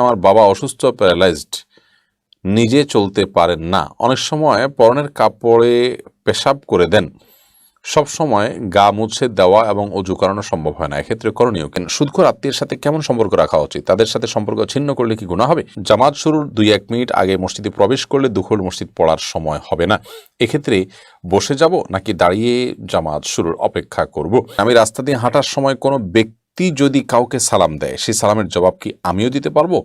আমার বাবা অসুস্থ, প্যারালাইজড, নিজে চলতে পারেন না, অনেক সময় পরনের কাপড়ে পেশাব করে দেন, সব সময় গা মুছে দেওয়া এবং অজু করানো সম্ভব হয় না, এক্ষেত্রে করণীয় কেন? সুদখোর আত্মীয়ের সাথে কেমন সম্পর্ক রাখা উচিত? তাদের সাথে সম্পর্ক ছিন্ন করলে কি গুনাহ হবে? জামাত শুরুর 2-1 মিনিট আগে মসজিদে প্রবেশ করলে দুখুল মসজিদ পড়ার সময় হবে না, এক্ষেত্রে বসে যাব নাকি দাঁড়িয়ে জামাত শুরুর অপেক্ষা করব? আমি রাস্তা দিয়ে হাঁটার সময় কোনো ব্যক্তি যদি কাউকে সালাম দেয়, সেই সালামের জবাব কি আমিও দিতে পারবো?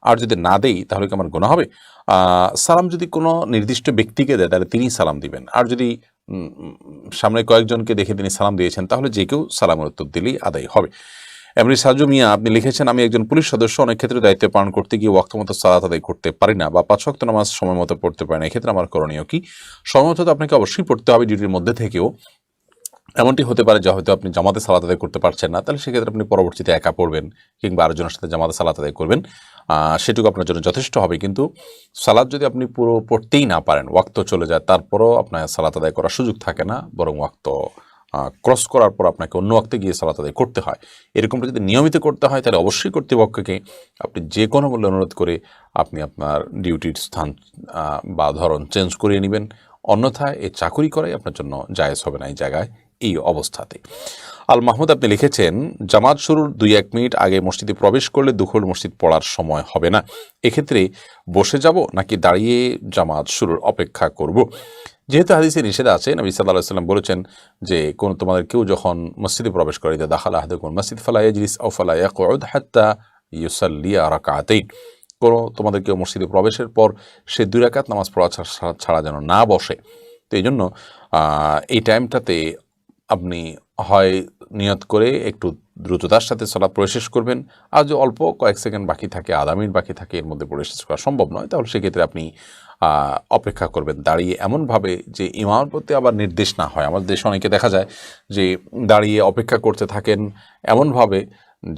আর যদি না দেই তাহলে কি আমার গুনাহ হবে? সালাম যদি কোনো নির্দিষ্ট ব্যক্তিকে দেয় তাহলে তিনিই সালাম দিবেন, আর যদি সামনে কয়েকজনকে দেখে তিনি সালাম দিয়েছেন তাহলে যে কেউ সালামের উত্তর দিলেই আদায় হবে। এমনি সাজু মিয়া আপনি লিখেছেন, আমি একজন পুলিশ সদস্য, অনেক ক্ষেত্রে দায়িত্ব পালন করতে গিয়ে ওয়াক্ত মতো সালাত আদায় করতে পারি না বা 5 ওয়াক্ত নামাজ সময় মতো পড়তে পারি না, এক্ষেত্রে আমার করণীয় কি? সময় মতো তো আপনাকে অবশ্যই পড়তে হবে ডিউটির মধ্যে থেকেও। এমনটি হতে পারে যে হয়তো আপনি জামাতে সালাত আদায় করতে পারছেন না, তাহলে সেক্ষেত্রে আপনি পরবর্তীতে একা পড়বেন কিংবা আরেকজনের সাথে জামাতে সালাত আদায় করবেন, সেটুকু আপনার জন্য যথেষ্ট হবে। কিন্তু সালাত যদি আপনি পুরো পড়তেই না পারেন, ওয়াক্ত চলে যায়, তারপরও আপনার সালাত আদায় করার সুযোগ থাকে না, বরং ওয়াক্ত ক্রস করার পর আপনাকে অন্য ওয়াক্তে গিয়ে সালাত আদায় করতে হয়, এরকমটা যদি নিয়মিত করতে হয় তাহলে অবশ্যই কর্তৃপক্ষকে আপনি যে কোনো মূল্যে অনুরোধ করে আপনি আপনার ডিউটির স্থান বা ধরন চেঞ্জ করিয়ে নেবেন, অন্যথায় এই চাকুরি করাই আপনার জন্য জায়েজ হবে না এই জায়গায়, এই অবস্থাতে। আল মাহমুদ আপনি লিখেছেন, জামাত শুরুর 2-1 মিনিট আগে মসজিদে প্রবেশ করলে দুখুল মসজিদ পড়ার সময় হবে না, এক্ষেত্রে বসে যাব নাকি দাঁড়িয়ে জামাত শুরুর অপেক্ষা করব? যেহেতু হাদিসে নিষেধ আছে, নবী সাল্লাল্লাহু আলাইহি ওয়াসাল্লাম বলেছেন যে তোমাদের কেউ যখন মসজিদে প্রবেশ করে, ইদা দাখালা আহাদুকুম মসজিদ ফালা ইয়াজলিস আও ফালা ইয়াকউদ হাত্তা ইউসাল্লি রাকাতাইন, তোমাদের কেউ মসজিদে প্রবেশের পর সে 2 রাকাত নামাজ পড়া ছাড়া যেন না বসে। তো এই জন্য এই টাইমটাতে আপনি হয় নিয়ত করে একটু দ্রুততার সাথে সালাত পড়ে শেষ করবেন, আর যে অল্প কয়েক সেকেন্ড বাকি থাকে, আধা মিনিট বাকি থাকে, এর মধ্যে পড়ে শেষ করা সম্ভব নয়, তাহলে সেক্ষেত্রে আপনি অপেক্ষা করবেন দাঁড়িয়ে, এমনভাবে যে ইমামের প্রতি আবার নির্দেশ না হয়। আমাদের দেশে অনেকে দেখা যায় যে দাঁড়িয়ে অপেক্ষা করতে থাকেন এমনভাবে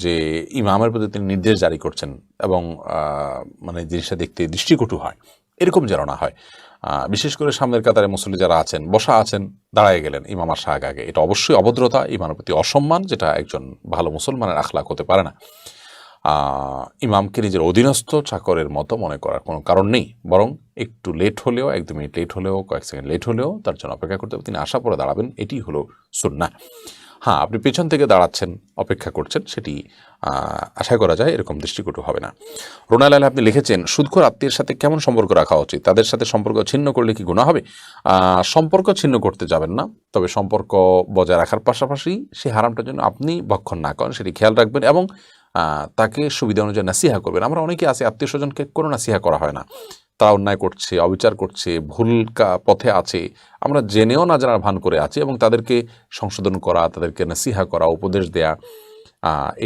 যে ইমামের প্রতি তিনি নির্দেশ জারি করছেন এবং মানে জিনিসটা দেখতে দৃষ্টিকটু হয়, এরকম যেন না হয়। বিশেষ করে সামনের কাতারে মুসল্লি যারা আছেন, বসা আছেন, দাঁড়ায় গেলেন ইমাম আসা আগে, এটা অবশ্যই অভদ্রতা, ইমামের প্রতি অসম্মান, যেটা একজন ভালো মুসলমানের আখলাক হতে পারে না। ইমামকে নিজের অধীনস্থ চাকরের মতো মনে করার কোনো কারণ নেই, বরং একটু লেট হলেও, 1-2 মিনিট লেট হলেও, কয়েক সেকেন্ড লেট হলেও তার জন্য অপেক্ষা করতে হবে, তিনি আশা পরে দাঁড়াবেন, এটি হলো সুন্নাহ। হ্যাঁ, আপনি পেছন থেকে দাঁড়াচ্ছেন, অপেক্ষা করছেন, সেটি আশা করা যায় এরকম দৃষ্টিকটু হবে না। রোনাল আলী আপনি লিখেছেন, সুদখোর আত্মীয়ের সাথে কেমন সম্পর্ক রাখা উচিত? তাদের সাথে সম্পর্ক ছিন্ন করলে কি গুনাহ হবে? সম্পর্ক ছিন্ন করতে যাবেন না, তবে সম্পর্ক বজায় রাখার পাশাপাশি সেই হারামটার জন্য আপনি ভক্ষণ না করেন সেটি খেয়াল রাখবেন এবং তাকে সুবিধা অনুযায়ী নাসিহা করবেন। আমরা অনেকে আছি, আত্মীয় স্বজনকে কোনো নাসিহা করা হয় না, তারা অন্যায় করছে, অবিচার করছে, ভুল পথে আছে, আমরা জেনেও না জানার ভান করে আছি, এবং তাদেরকে সংশোধন করা, তাদেরকে নাসিহা করা, উপদেশ দেয়া,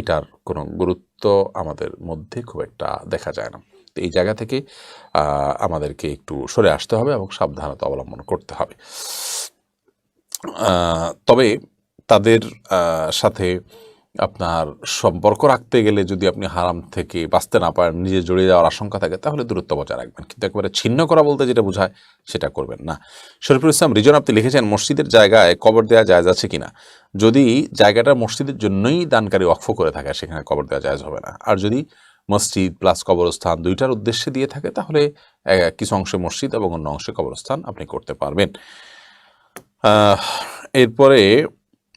এটার কোনো গুরুত্ব আমাদের মধ্যে খুব একটা দেখা যায় না। তো এই জায়গা থেকে আমাদেরকে একটু সরে আসতে হবে এবং সাবধানতা অবলম্বন করতে হবে। তবে তাদের সাথে আপনার সম্পর্ক রাখতে গেলে যদি আপনি হারাম থেকে বাঁচতে না পারেন, নিজে জড়িয়ে যাওয়ার আশঙ্কা থাকে, তাহলে দূরত্ব বজায় রাখবেন, কিন্তু একেবারে ছিন্ন করা বলতে যেটা বোঝায় সেটা করবেন না। শরীফুল ইসলাম রিজন আপনি লিখেছেন, মসজিদের জায়গায় কবর দেওয়া জায়েজ আছে কিনা? যদি জায়গাটা মসজিদের জন্যই দানকারী ওয়াকফ করে থাকে, সেখানে কবর দেওয়া জায়েজ হবে না। আর যদি মসজিদ প্লাস কবরস্থান দুইটার উদ্দেশ্যে দিয়ে থাকে, তাহলে কিছু অংশে মসজিদ এবং অন্য অংশে কবরস্থান আপনি করতে পারবেন। এরপরে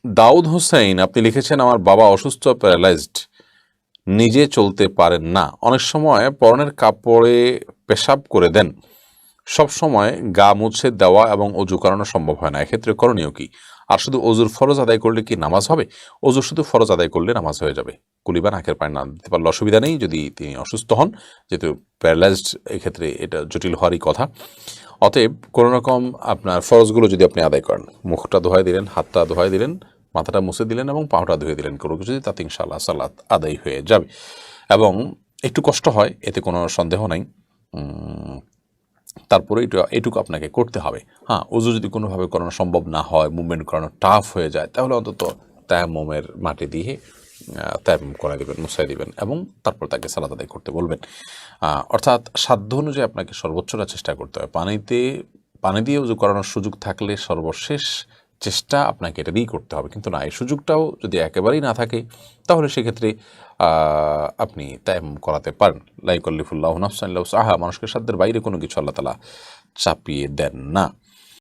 দাউদ হোসেন আপনি লিখেছেন, আমার বাবা অসুস্থ, প্যারালাইজড, নিজে চলতে পারেন না, অনেক সময় পরনের কাপড়ে পেশাব করে দেন, সব সময় গা মুছে দেওয়া এবং অজু করানো সম্ভব হয় না, এক্ষেত্রে করণীয় কি? আর শুধু অজুর ফরজ আদায় করলে কি নামাজ হবে? অজু শুধু ফরজ আদায় করলে নামাজ হয়ে যাবে, কুলিবা নাকের পানি না দিতে পারলে অসুবিধা নেই, যদি তিনি অসুস্থ হন, যেহেতু প্যারালাইজড, এক্ষেত্রে এটা জটিল হওয়ারই কথা। অতএব কোনো রকম আপনার ফরজগুলো যদি আপনি আদায় করেন, মুখটা ধোয়াই দিলেন, হাতটা ধোয়াই দিলেন, মাথাটা মুছে দিলেন এবং পাটা ধুয়ে দিলেন, কোনো কিছু তাতে ইনশাআল্লাহ সালাত আদায় হয়ে যাবে। এবং একটু কষ্ট হয়, এতে কোনো সন্দেহ নাই, তারপরে এটুকু আপনাকে করতে হবে। হ্যাঁ, ওযু যদি কোনোভাবে করানো সম্ভব না হয়, মুভমেন্ট করানো টাফ হয়ে যায়, তাহলে অন্তত তায়াম্মুমের মাটি দিয়ে তায়াম্মুম করে দিবেন, মুছাই দিবেন এবং তারপর তাকে সালাত আদায় করতে বলবেন। অর্থাৎ সাধ্য অনুযায়ী আপনাকে সর্বোচ্চটা চেষ্টা করতে হবে। পানি দিয়ে ওযু করানোর সুযোগ থাকলে সর্বশেষ চেষ্টা আপনাকে এটা দিয়েই করতে হবে। কিন্তু না, এই সুযোগটাও যদি একেবারেই না থাকে তাহলে সেক্ষেত্রে আপনি তায়াম্মুম করাতে পারেন। লা ইউকাল্লিফুল্লাহু নাফসান ইল্লা উসআহা, মানুষকে সাধ্যের বাইরে কোনো কিছু আল্লাহ তাআলা চাপিয়ে দেন না।